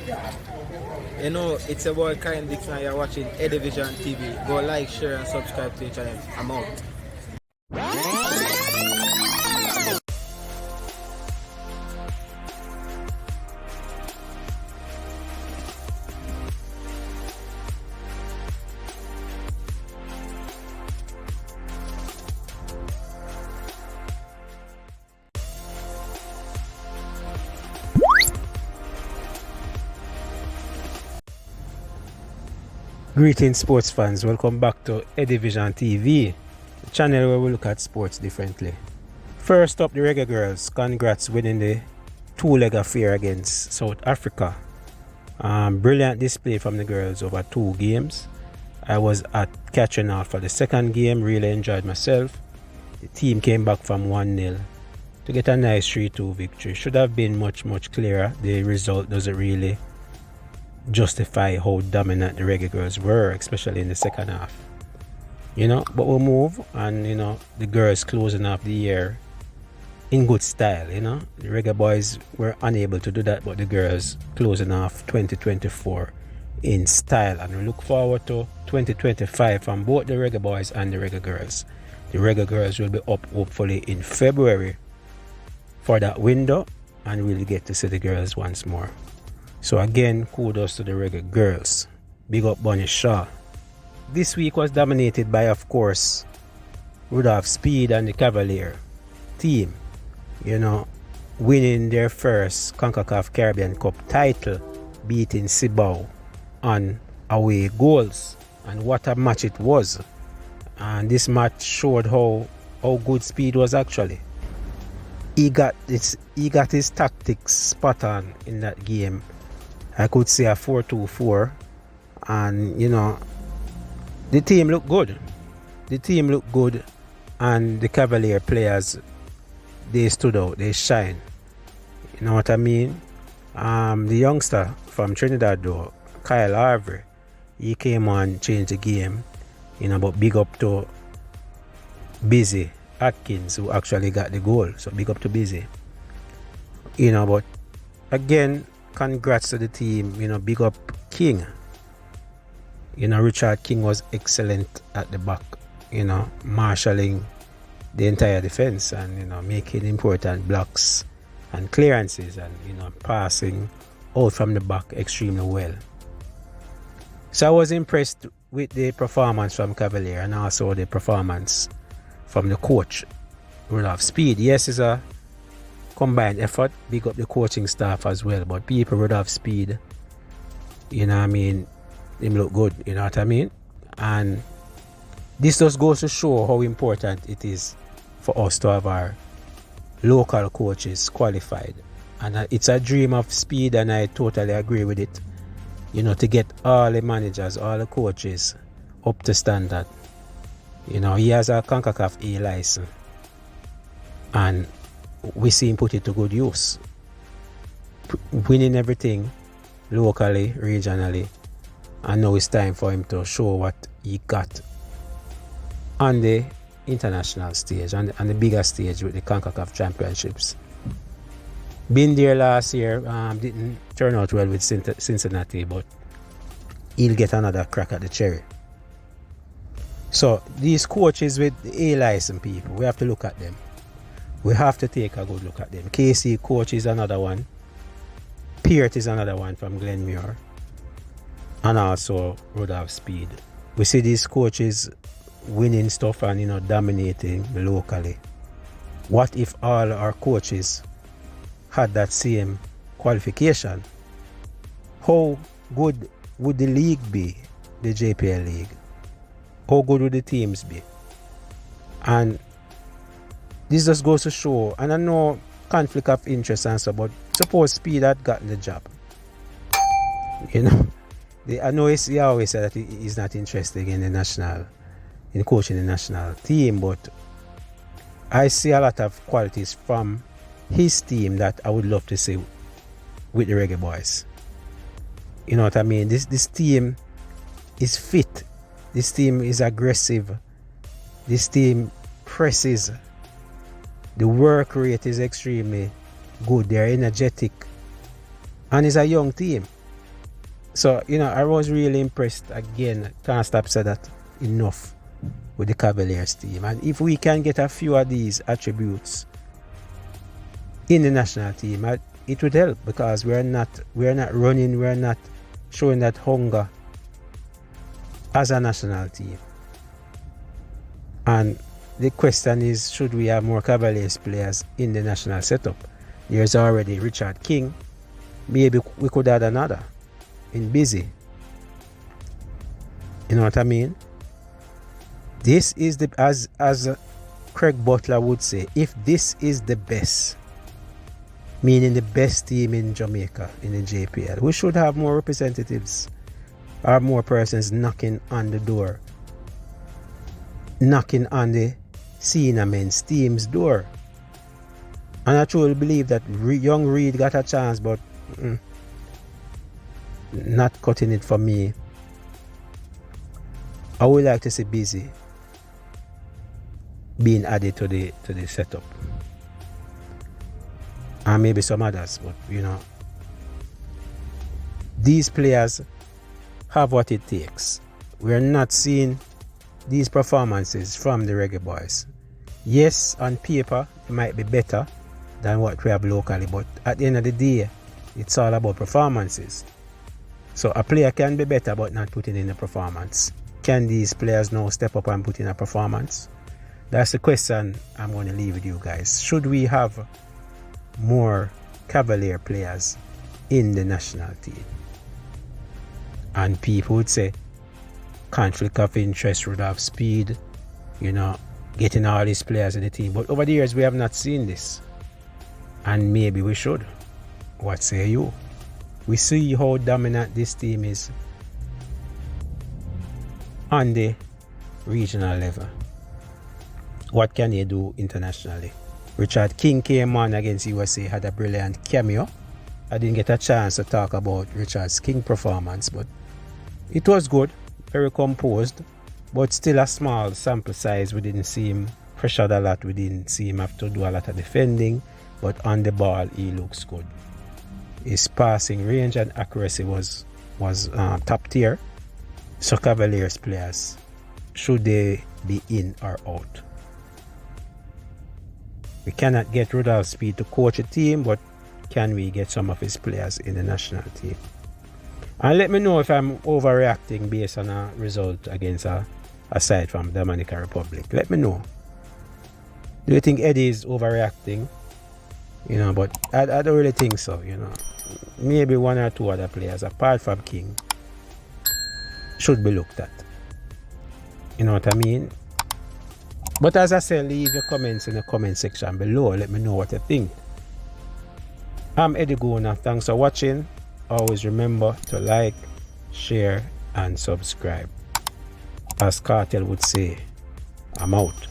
You know, it's your boy Karen Dixon and you're watching Eddie Vision TV. Go like, share and subscribe to the channel. I'm out. Greetings sports fans, welcome back to Eddie Vision TV, the channel where we look at sports differently. First up, the Reggae Girls, congrats winning the two-leg affair against South Africa. Brilliant display from the girls over 2 games. I was at catching off for the second game, really enjoyed myself. The team came back from 1-0 to get a nice 3-2 victory. Should have been much clearer. The result doesn't really justify how dominant the Reggae Girls were, especially in the second half. But we'll move, and the girls closing off the year in good style. The Reggae Boyz were unable to do that, but the girls closing off 2024 in style, and we look forward to 2025 from both the Reggae Boyz and the Reggae Girls. The Reggae Girls will be up hopefully in February for that window, and we'll get to see the girls once more. So again, kudos to the Reggae Girls. Big up Bunny Shaw. This week was dominated by, of course, Rudolph Speid and the Cavalier team. Winning their first Concacaf Caribbean Cup title, beating Cibao on away goals. And what a match it was. And this match showed how good Speid was actually. He got his tactics spot on in that game. I could say a 4-2-4, and the team looked good. And the Cavalier players, they stood out, they shine. You know what I mean? The youngster from Trinidad though, Kyle Harvey, he came on, changed the game. But big up to Busy Atkins, who actually got the goal. So big up to Busy. But again, congrats to the team. Big up King. Richard King was excellent at the back, marshalling the entire defense and making important blocks and clearances and passing out from the back extremely well. So I was impressed with the performance from Cavalier and also the performance from the coach, Rudolph Speid. Yes, it's a combined effort. Big up the coaching staff as well, but people Rudolph Speid, him look good, you know what I mean? And this just goes to show how important it is for us to have our local coaches qualified. And it's a dream of Speid, and I totally agree with it, to get all the managers, all the coaches up to standard. He has a Concacaf A license, and we see him put it to good use, winning everything locally, regionally, and now it's time for him to show what he got on the international stage and the bigger stage with the Concacaf Championships. Been there last year, didn't turn out well with Cincinnati, but he'll get another crack at the cherry. So these coaches with the A license people, we have to look at them. We have to take a good look at them. KC coach is another one. Peart is another one from Glenmuir. And also Rudolph Speid. We see these coaches winning stuff and dominating locally. What if all our coaches had that same qualification? How good would the league be, the JPL league? How good would the teams be? And this just goes to show, and I know conflict of interest and so, but suppose Speid had gotten the job. I know he always said that he's not interested in coaching the national team, but I see a lot of qualities from his team that I would love to see with the Reggae Boyz. You know what I mean? This team is fit. This team is aggressive. This team presses. The work rate is extremely good. They're energetic. And it's a young team. So, I was really impressed again. Can't stop say that enough with the Cavaliers team. And if we can get a few of these attributes in the national team, it would help, because we're not running, we're not showing that hunger as a national team. And the question is, should we have more Cavaliers players in the national setup? There's already Richard King. Maybe we could add another in Busy. You know what I mean? This is the, as Craig Butler would say, if this is the best, meaning the best team in Jamaica in the JPL, we should have more representatives or more persons knocking on the door, knocking on the senior men's team's door. And I truly believe that young Reed got a chance, but not cutting it for me. I would like to see Busy being added to the setup, and maybe some others. But these players have what it takes. We're not seeing these performances from the Reggae Boyz. Yes, on paper it might be better than what we have locally, but at the end of the day, it's all about performances. So a player can be better but not putting in a performance. Can these players now step up and put in a performance? That's the question I'm going to leave with you guys. Should we have more Cavalier players in the national team? And people would say conflict of interest, Rudolph Speid, getting all these players in the team. But over the years, we have not seen this. And maybe we should. What say you? We see how dominant this team is on the regional level. What can they do internationally? Richard King came on against USA, had a brilliant cameo. I didn't get a chance to talk about Richard's King performance, but it was good, very composed, but still a small sample size. We didn't see him pressured a lot. We didn't see him have to do a lot of defending, but on the ball, he looks good. His passing range and accuracy was top tier. So Cavaliers players, should they be in or out? We cannot get Rudolph Speid to coach a team, but can we get some of his players in the national team? And let me know if I'm overreacting based on a result against a side from Dominican Republic. Let me know. Do you think Eddie is overreacting? But I don't really think so, Maybe one or two other players, apart from King, should be looked at. You know what I mean? But as I said, leave your comments in the comment section below. Let me know what you think. I'm Eddie Gona. Thanks for watching. Always remember to like, share, and subscribe. As Cartel would say, I'm out.